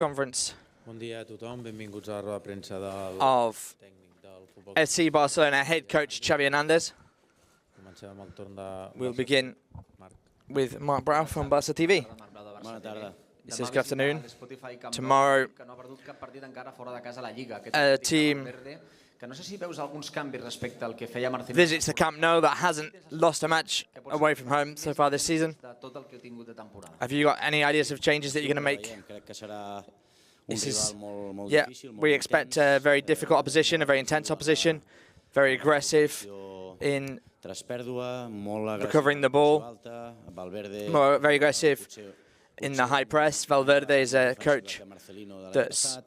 Conference Bon dia a tothom, benvinguts a la roda de premsa of tècnic del Futbol. FC Barcelona head coach Xavi Hernandez. Comencem amb el torn de We'll begin Marc. with Mark Brown from Barca TV. Bona tarda. He says good afternoon. Tomorrow, a team que no sé si veus alguns canvis respecte al que feia Marcelino visits the Camp Nou that hasn't lost a match away from home so far this season. de tot el que heu tingut de temporada. Have you got any ideas of changes that you're going to make? Crec que serà un This is, rival molt yeah, difícil, molt we expect a very difficult opposition, a very intense opposition, very aggressive in tras pèrdua, molt agressiu, recovering the ball, alta, Valverde, more, very aggressive in the high press. Valverde is a coach that's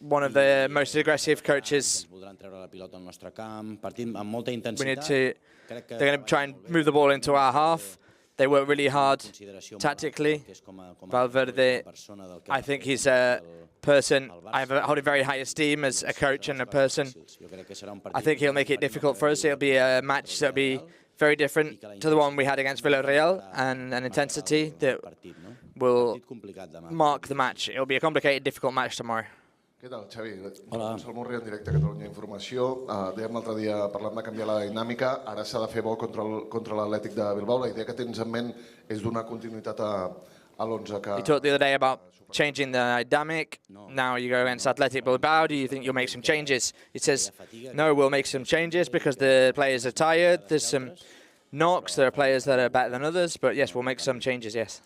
one of the most aggressive coaches. voldran treure la pilota al nostre camp, partim amb molta We need intensitat. to, Crec que they're going to try and move the ball into our half. They work really hard consideració tactically. que és com a Valverde, persona del que I think he's a person I hold in very high esteem as a coach and a person. jo crec que serà un I partit think he'll make it difficult for us. It'll be a match that'll be very different to the one we had against Villarreal, and an intensity that partit, no? will Partit complicat demà. mark the match. It'll be a complicated, difficult match tomorrow. Què tal, Xavi? Hola. Soc Murri, en directe a Catalunya Informació. Dèiem l'altre dia, parlant de canviar la dinàmica, ara s'ha de fer bo contra l'Atlètic de Bilbao. La idea que tens en ment és donar continuïtat a l'11 que... You talked the other day about changing the dynamic. Now you go against Athletic Bilbao. Do you think you'll make some changes? He says, no, we'll make some changes because the players are tired. There's some knocks. There are players that are better than others. But yes, we'll make some changes, yes.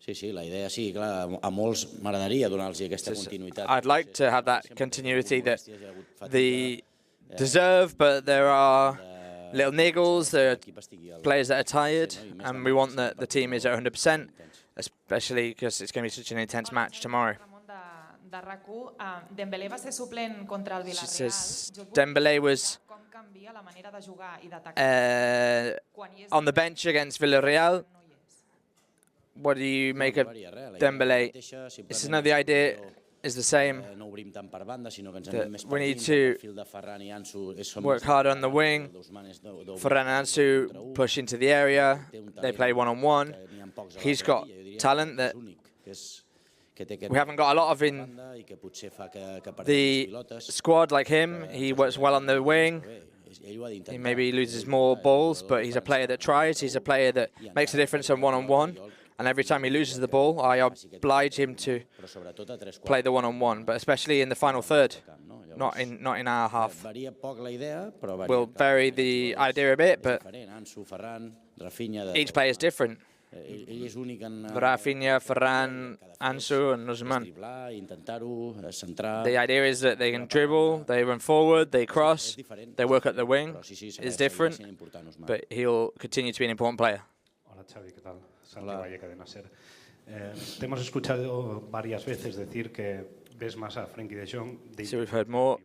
Sí, la idea sí, clar, a molts m'agradaria donar-los aquesta continuïtat. I'd like to have that continuity that they deserve, but there are little niggles. There are players that are tired, and we want that the team is at 100%, especially because it's going to be such an intense match tomorrow. De RAC1, Dembélé va ser suplent contra el She Villarreal. says Dembélé was Com canvia la manera de jugar i d'atacar quan hi és on the bench against Villarreal. no hi és. What do you make of Dembélé? It's another idea is the same. No obrim tant per banda, sinó que ens That anem més we per need dins, to el perfil de Ferran i Ansu som work hard on the wing. Ferran and Ansu push into the area. They play one-on-one. He's got talent that we haven't got a lot of in the squad like him. He works well on the wing. He maybe loses more balls, but he's a player that tries. He's a player that makes a difference on one-on-one. And every time he loses the ball, I oblige him to play the one-on-one, but especially in the final third, not in our half. We'll vary the idea a bit, but each player is different. Rafinha, Ferran, Ansu, and Nuzman. The idea is that they can dribble, they run forward, they cross, they work at the wing. It's different, but he'll continue to be an important player. Hola Xavi, ¿qué tal? Santi Valle, Cadena SER. Te hemos escuchado varias veces decir que ves más a Frenkie de Jong de So we've heard more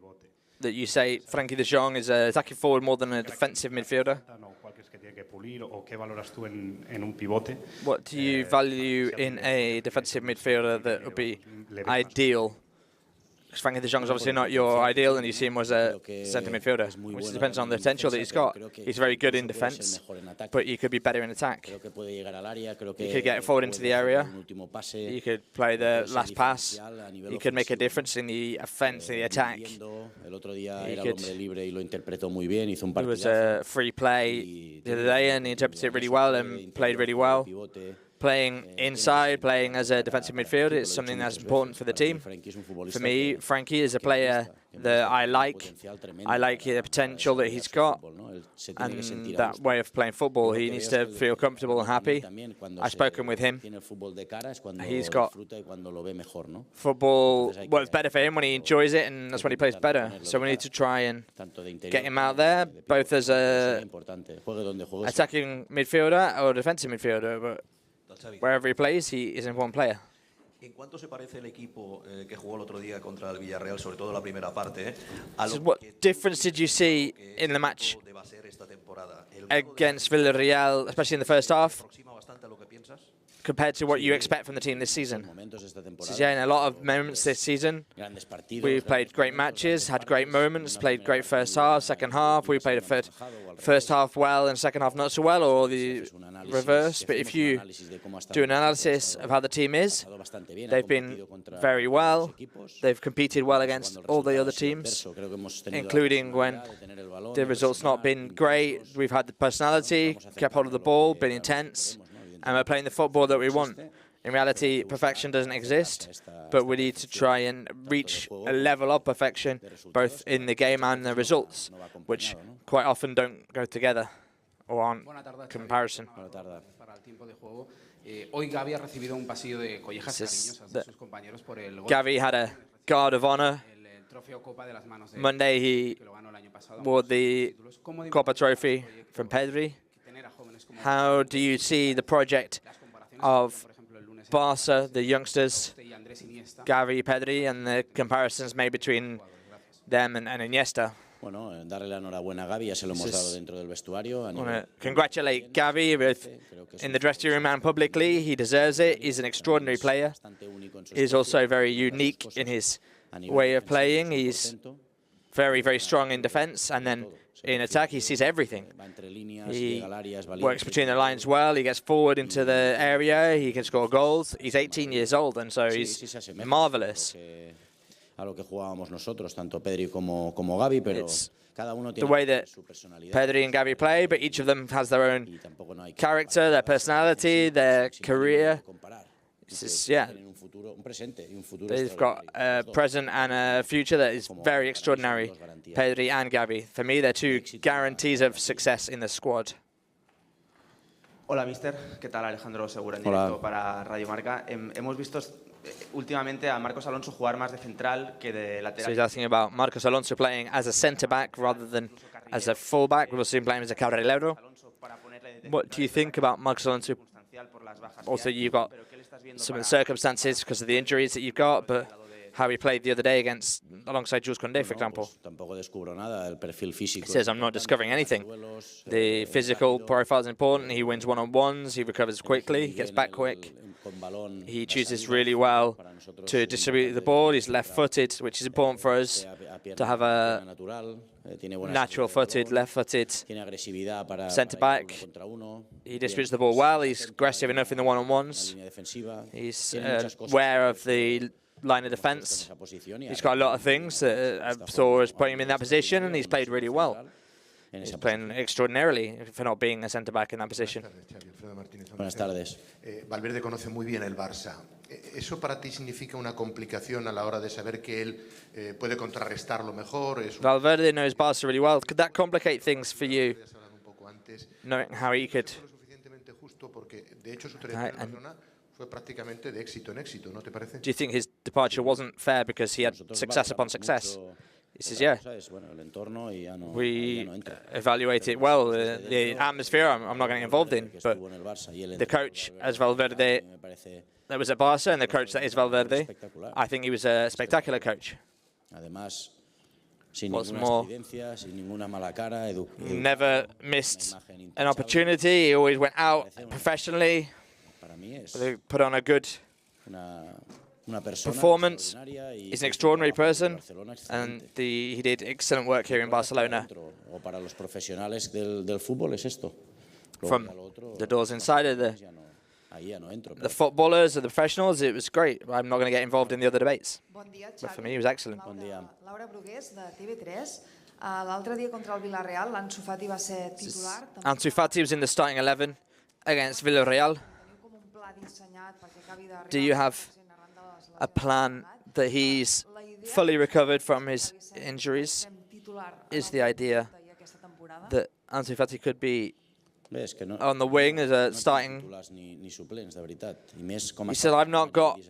that you say Frenkie de Jong is attacking forward more than a defensive midfielder. ¿Cuál crees que tiene que pulir o qué valoras tú en un pivote? What do you value in a defensive midfielder that would be ideal? Because Frenkie de Jong is obviously not your ideal, and you see him as a centre midfielder, which depends on the potential that he's got. He's very good in defence, but he could be better in attack. He could get forward into the area. He could play the last pass. He could make a difference in the offence, in the attack. It was a free play the other day, and he interpreted it really well and played really well. Playing inside, playing as a defensive midfielder is something that's important for the team. For me, Frenkie is a player that I like. I like the potential that he's got and that way of playing football. He needs to feel comfortable and happy. I've spoken with him. He's got football, well, it's better for him when he enjoys it, and that's when he plays better. So we need to try and get him out there, both as a attacking midfielder or defensive midfielder. But wherever he plays, he is an important player. ¿En cuánto se parece el equipo que jugó el otro día contra el Villarreal, sobre todo la primera parte, So what difference did you see in the match de va a ser esta temporada? ¿El against Villarreal, especially in the first half? aproxima bastante a lo que piensas? compared to what you expect from the team this season. momentos esta He says, temporada. in a lot of moments this season, Grandes partidos, we've played great matches, had great moments, played great first half, second half. We played a first half well and second half not so well, or the reverse. But if you do an analysis of how the team is, they've been very well. They've competed well against all the other teams, including when the results not been great. We've had the personality, kept hold of the ball, been intense, and we're playing the football that we want. In reality, perfection doesn't exist, but we need to try and reach a level of perfection, both in the game and the results, which quite often don't go together or aren't comparison. Hoy Gavi ha recibido un pasillo de collejas cariñosas de sus compañeros por el gol. Gavi had a guard of honor. El trofeo Copa de las manos de Monday he que lo ganó el año pasado. wore the Copa trophy from Pedri. How do you see the project of Barca, the youngsters, Gavi, Pedri, and the comparisons made between them and Iniesta? Bueno, darle la enhorabuena a Gavi, ya se lo hemos dado dentro del vestuario. I want to congratulate Gavi in the dressing room and publicly. He deserves it. He's an extraordinary player. He's also very unique in his way of playing. He's very, very strong in defense, and then in attack he sees everything. He works between the lines well. He gets forward into the area. He can score goals. He's 18 years old, and so he's marvelous. A lo que jugábamos nosotros, tanto Pedri como Gavi, pero cada uno the way that Pedri and Gavi play, but each of them has their own character, their personality, their career. Yeah, they've got a present and a future that is very extraordinary, Pedri and Gavi. For me, they're two guarantees of success in the squad. Hola, mister. ¿Qué tal? Alejandro Segura, en directo para Radio Marca. Hemos visto últimamente a Marcos Alonso jugar más de central que de lateral. So he's asking about Marcos Alonso playing as a centre-back rather than as a full-back. We've seen him playing as a carrilero. What do you think about Marcos Alonso? Also, you've got some circumstances because of the injuries that you've got, but how he played the other day alongside Jules Koundé, for example. He says, I'm not discovering anything. The physical profile is important. He wins one-on-ones. He recovers quickly. He gets back quick. He chooses really well to distribute the ball. He's left-footed, which is important for us to have a natural-footed, left-footed centre-back. He distributes the ball well. He's aggressive enough in the one-on-ones. He's aware of the line of defence. He's got a lot of things that Thor has put him in that position, and he's played really well. He's playing extraordinarily for not being a centre-back in that position. Buenas tardes. Valverde conoce muy bien el Barça. ¿Eso para ti significa una complicación a la hora de saber que él puede contrarrestarlo mejor? Valverde knows Barca really well. Could that complicate things for you, knowing how he could? Do you think his departure wasn't fair because he had success upon success? He says, yeah. We evaluate it well. The atmosphere, I'm not getting involved in, but the coach, as Valverde, that was at Barca, and the coach that is Valverde, I think he was a spectacular coach. What's more, never missed an opportunity. He always went out professionally, put on a good performance. He's an extraordinary person, and he did excellent work here in Barcelona. From the doors inside of the footballers and the professionals, it was great. I'm not going to get involved in the other debates. But for me, he was excellent. Laura Brugués, de TV3. L'altre dia contra el Villarreal, l'Ansu Fati va ser titular. Ansu Fati was in the starting 11 against Villarreal. Do you have a plan that he's fully recovered from his injuries? Is the idea that Ansu Fati could be on the wing as a starting? He said, I've not got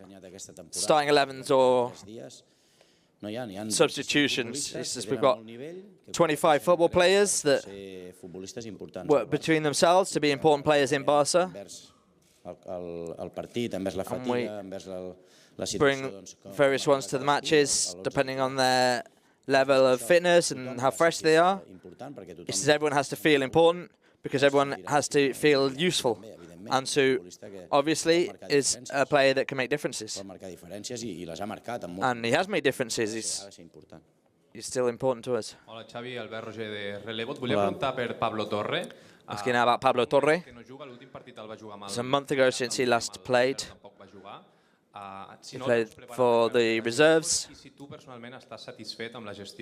starting 11s or substitutions. He says, we've got 25 football players that work between themselves to be important players in Barca. And we bring various ones to the matches depending on their level of fitness and how fresh they are. He says everyone has to feel important because everyone has to feel useful. Ansu, obviously, is a player that can make differences. And he has made differences. He's still important to us. Hola, Xavi, Albert Roger de Relevo. Et volia preguntar per Pablo Torre. Asking now about Pablo Torre. It's a month ago since he last played. He played for the reserves.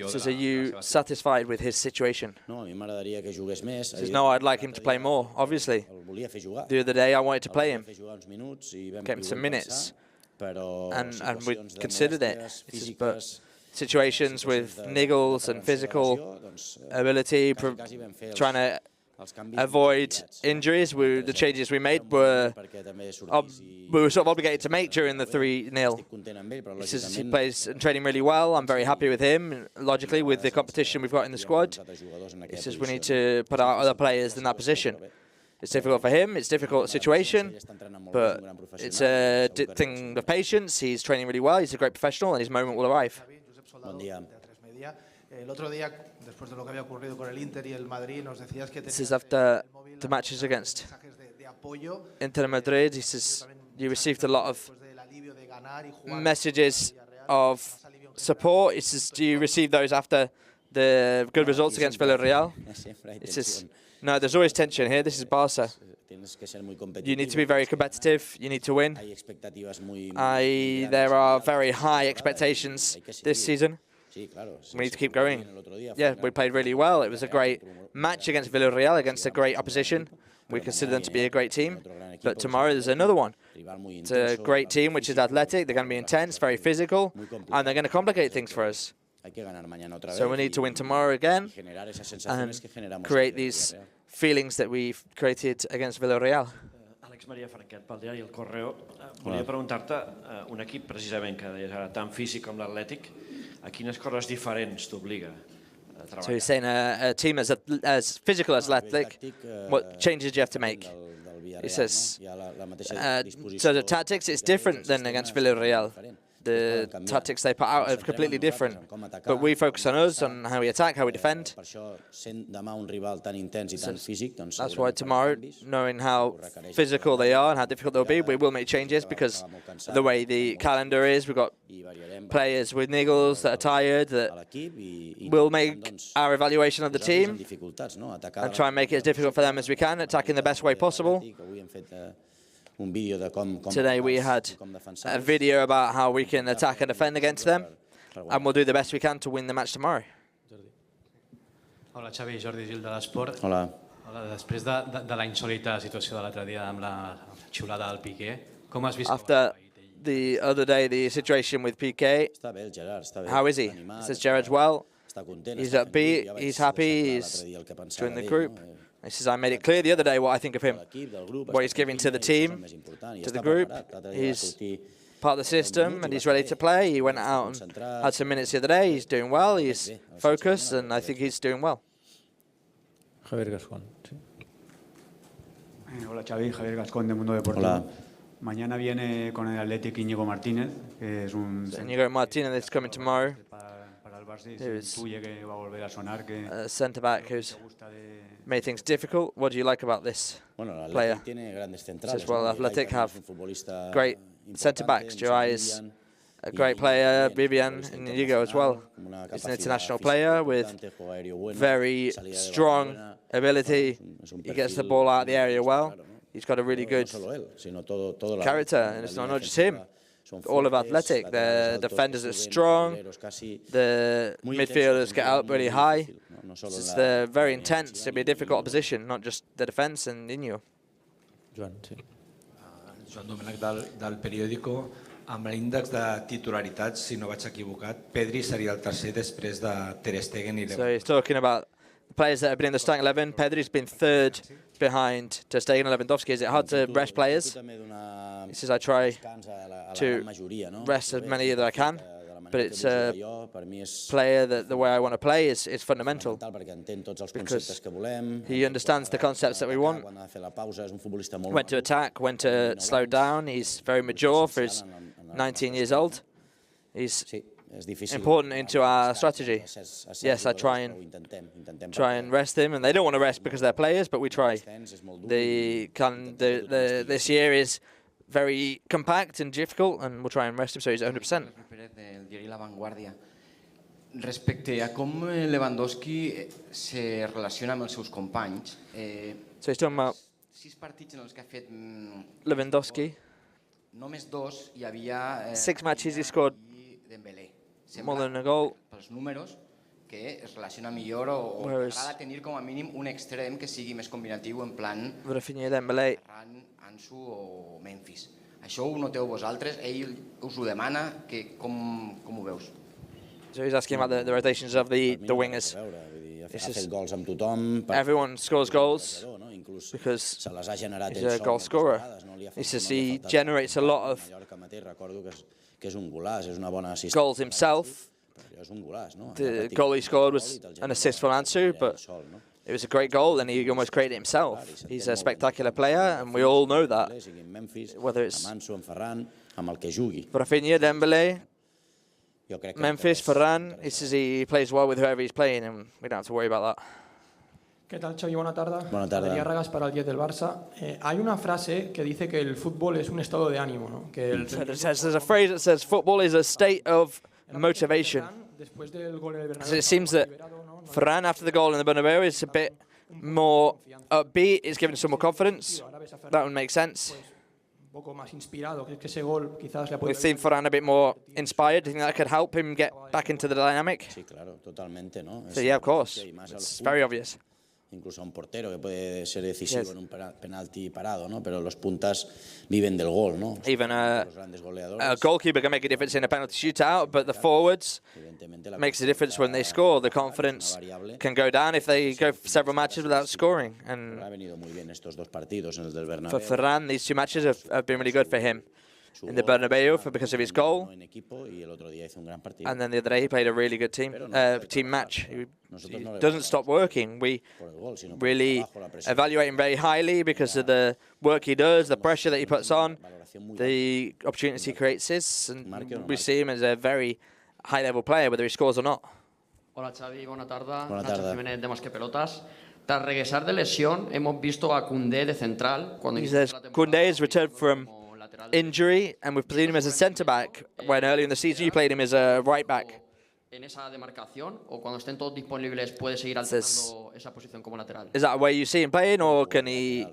Says, are you satisfied with his situation? Says, no, I'd like him to play more, obviously. The other day I wanted to play him, get him some minutes, and we considered it. Says, but situations with niggles and physical ability, trying to avoid injuries. The changes we made were sort of obligated to make during the 3-0. He says he plays and training really well. I'm very happy with him. Logically, with the competition we've got in the squad, he says we need to put out other players in that position. It's difficult for him. It's a difficult situation, but it's a thing of patience. He's training really well. He's a great professional, and his moment will arrive. El otro día, después de lo que había ocurrido con el Inter y el Madrid, nos decías que this is after the matches against Inter Madrid. He says you received a lot of messages of support. He says, do you receive those after the good results against Villarreal? He says, no, there's always tension here. This is Barca. You need to be very competitive. You need to win. There are very high expectations this season. We need to keep going. Yeah, we played really well. It was a great match against Villarreal, against a great opposition. We consider them to be a great team. But tomorrow there's another one. It's a great team, which is athletic. They're going to be intense, very physical, and they're going to complicate things for us. So we need to win tomorrow again and create these feelings that we've created against Villarreal. Àlex Maria Franquet, pel diari El Correo. Volia preguntar-te, un equip precisament que deies ara tan físic com l'Atlètic, a quines coses diferents t'obliga a treballar? So he's saying a team as physical as Athletic, what changes do you have to make? He says, so the tactics, it's different than against Villarreal. The tactics they put out are completely different. But we focus on us, on how we attack, how we defend. That's why tomorrow, knowing how physical they are and how difficult they'll be, we will make changes because of the way the calendar is. We've got players with niggles that are tired, that will make our evaluation of the team and try and make it as difficult for them as we can, attacking the best way possible. Today we had a video about how we can attack and defend against them, and we'll do the best we can to win the match tomorrow. Hola, Xavi, Jordi Gil de l'Esport. Hola. Hola, després de la insòlita situació de l'altre dia amb la xiulada del Piqué, com has vist? After the other day, the situation with Piqué, how is he? He says Gerard's well, he's upbeat, he's happy, he's joined the group. He says, I made it clear the other day what I think of him, what he's giving to the team, to the group. He's part of the system and he's ready to play. He went out and had some minutes the other day. He's doing well, he's focused, and I think he's doing well. Javier Gascón. ¿Sí? Hola Xavi, Javier Gascón de Mundo Deportivo. Hola. Mañana viene con el Athletic Íñigo Martínez, que es un... Íñigo Martínez is coming tomorrow. Who's a centre-back who's made things difficult. What do you like about this player? Says, well, Athletic have great centre-backs. Jirai is a great player, Vivian and Inigo as well. He's an international player with very strong ability. He gets the ball out of the area well. He's got a really good character, and it's not just him. All of Athletic, the defenders are strong, the midfielders get out really high. They're very intense. It'll be a difficult opposition, not just the defence and Inyo. Joan, sí. Joan Domènech del periòdico. Amb l'índex de titularitats, si no vaig equivocat, Pedri seria el tercer després de Ter Stegen i Lewandowski. So he's talking about the players that have been in the starting 11. Pedri's been third behind Ter Stegen and Lewandowski. Is it hard to rest players? He says, I try to rest as many as I can, but it's a player that the way I want to play is fundamental because he understands the concepts that we want, when to attack, when to slow down. He's very mature for his 19 years old. He's important into our strategy. Yes, I try and rest him, and they don't want to rest because they're players, but we try. This year is very compact and difficult, and we'll try and rest him so he's 100%. Respecte a com Lewandowski se relaciona amb els seus companys, so he's talking about 6 partits en els que ha fet Lewandowski. Només 2 hi havia 6 matches he scored more than a goal. Pels números que es relaciona millor o agrada tenir com a mínim un extrem que sigui més combinatiu en plan Ferran, Ansu o Memphis. Això ho noteu vosaltres, ell us ho demana, com ho veus? So he's asking about the rotations of the wingers. Everyone scores goals because he's a goal scorer. He says he generates a lot of goals himself. The goal he scored was an assist for Ansu, but it was a great goal and he almost created it himself. He's a spectacular player and we all know that. Whether it's Rafinha, Dembele, Memphis, Ferran, he says he plays well with whoever he's playing and we don't have to worry about that. ¿Qué tal, Xavi? Buena tarde. Buena tarde. Adrián Ragas para el 10 del Barça. Hay una frase que dice que el fútbol es un estado de ánimo, ¿no? There's a phrase that says football is a state of motivation. So it seems that Ferran, after the goal in the Bernabeu, is a bit more upbeat, is giving some more confidence. That would make sense. We've seen Ferran a bit more inspired. Do you think that could help him get back into the dynamic? So yeah, of course. It's very obvious. Incluso a un portero que puede ser decisivo en un penalti parado, ¿no? Pero los puntas viven del gol, ¿no? Even a goalkeeper can make a difference in a penalty shootout, but the forwards makes a difference when they score. The confidence can go down if they go for several matches without scoring. And for Ferran, these 2 matches have been really good for him. In the Bernabeu because of his goal, and then the other day he played a really good team match. He doesn't stop working. We really evaluate him very highly because of the work he does, the pressure that he puts on, the opportunities he creates, and we see him as a very high-level player, whether he scores or not. Hola Xavi, buena tarde. Nacho Jiménez de Más que Pelotas. Tras regresar de lesión, hemos visto a Koundé de central. He says Koundé has returned from injury, and we've played him as a centre-back, when earlier in the season you played him as a right-back. En esa demarcación, o cuando estén todos disponibles, puede seguir alternando esa posición como lateral. Is that a way you see him playing, or can he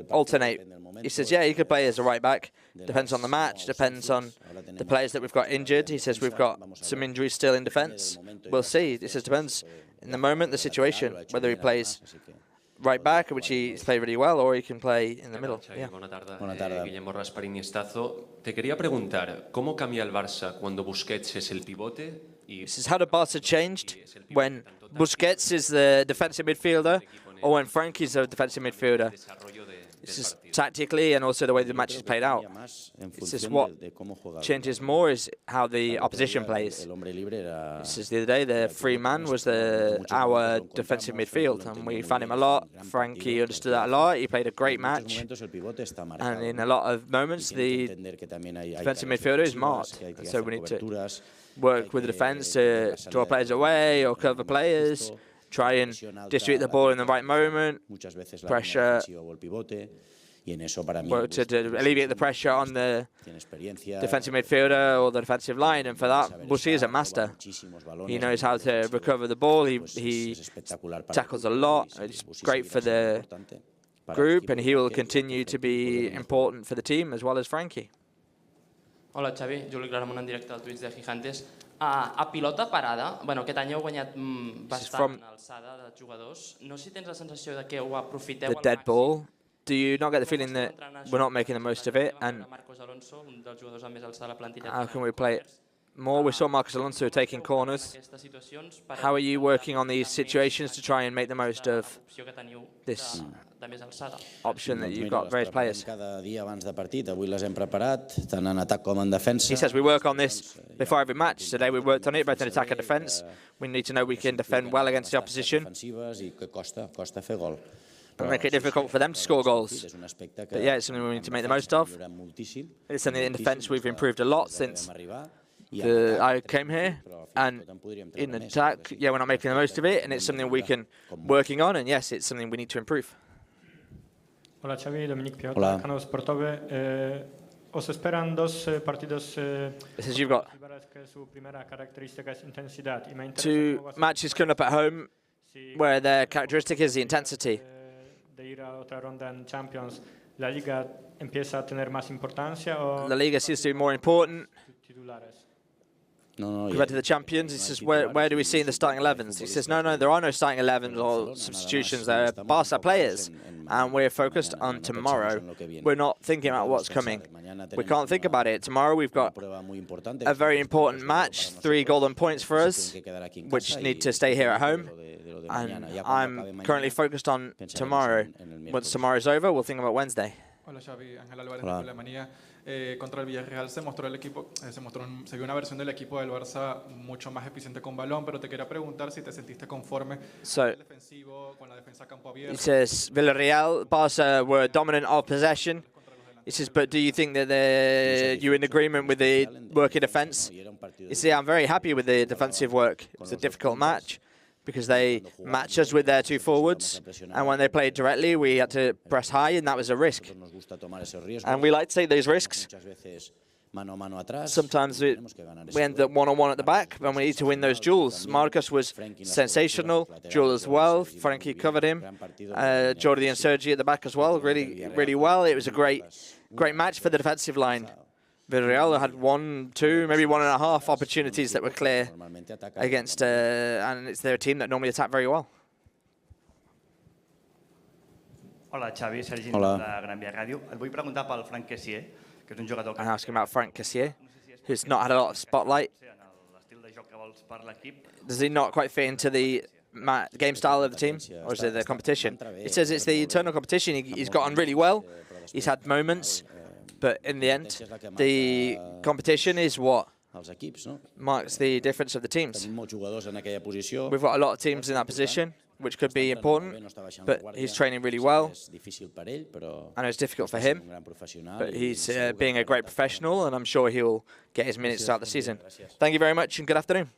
alternate? He says, yeah, he could play as a right-back. Depends on the match, depends on the players that we've got injured. He says we've got some injuries still in defence. We'll see. He says depends in the moment, the situation, whether he plays right back, which he's played really well, or he can play in the middle. Yeah. Buena tarde. Guillermo Rasparini Estazo. Te quería preguntar, ¿cómo cambia el Barça cuando Busquets es el pivote? This is how the Barça changed when Busquets is the defensive midfielder, or when Frankie's the defensive midfielder. This is tactically and also the way the match is played out. This is what changes more is how the opposition plays. This is the other day, the free man was our defensive midfield, and we found him a lot. Frankie understood that a lot. He played a great match. And in a lot of moments, the defensive midfielder is marked. So we need to work with the defence to draw players away or cover players. Try and distribute the ball in the right moment, pressure, work to alleviate the pressure on the defensive midfielder or the defensive line, and for that, Busquets is a master. He knows how to recover the ball, he tackles a lot, it's great for the group, and he will continue to be important for the team as well as Frankie. Hola Xavi, Juli Claramunt en directe al Twitch de Gigantes. A pilota parada, bueno, aquest any heu guanyat bastant alçada de jugadors. No sé si tens la sensació de que ho aprofiteu al màxim. Do you not get the feeling that we're not making the most of it? And how can we play it more? We saw Marcos Alonso taking corners. How are you working on these situations to try and make the most of this option that you've got various players? He says we work on this before every match. Today we worked on it, both in attack and defence. We need to know we can defend well against the opposition and make it difficult for them to score goals. But yeah, it's something we need to make the most of. It's something in defence we've improved a lot since I came here, and in attack, yeah, we're not making the most of it, and it's something we can working on, and yes, it's something we need to improve. Hola Xavi, Dominik Piotr, Hola. Kanał Sportowy. Os esperan dos partidos You've got que su primera característica es intensidad. Y me interesa 2 cómo vas a matches coming up at home where their characteristic is the intensity. de ir a otra ronda en Champions. ¿La Liga empieza a tener más importancia o La Liga seems to be more important titulares? compared to the champions. He says, where do we see in the starting 11s? He says, no, there are no starting 11s or substitutions. There are Barca players, and we're focused on tomorrow. We're not thinking about what's coming. We can't think about it. Tomorrow we've got a very important match, 3 golden points for us, which need to stay here at home. And I'm currently focused on tomorrow. Once tomorrow's over, we'll think about Wednesday. Hola Xavi, Ángel Álvarez de Alemania. Contra el Villarreal se vio una versión del equipo del Barça mucho más eficiente con balón, pero te quería preguntar si te sentiste conforme con el defensivo, con la defensa a campo abierto. He says Villarreal, Barca were dominant of possession. He says, but do you think that you're in agreement with the work in defence? You see, I'm very happy with the defensive work. It was a difficult match because they matched us with their 2 forwards, and when they played directly, we had to press high, and that was a risk. And we like to take those risks. Sometimes we end up one-on-one at the back, and we need to win those duels. Marcus was sensational, duel as well. Frankie covered him. Jordi and Sergi at the back as well, really well. It was a great match for the defensive line. Villarreal had 1, 2, maybe 1.5 opportunities that were clear against, and it's their team that normally attack very well. Hola Xavi, Sergi Hola. de Gran Via Ràdio. Et vull preguntar pel Franck Kessié, que és un jugador que... I'm asking about Franck Kessié, who's not had a lot of spotlight. l'estil de joc que vols per l'equip. Does he not quite fit into the game style of the team, or is it the competition? It says it's the internal competition. He's got on really well. He's had moments, but in the end, the competition is what marks the difference of the teams. We've got a lot of teams in that position, which could be important, but he's training really well. I know it's difficult for him, but he's being a great professional, and I'm sure he'll get his minutes throughout the season. Thank you very much, and good afternoon.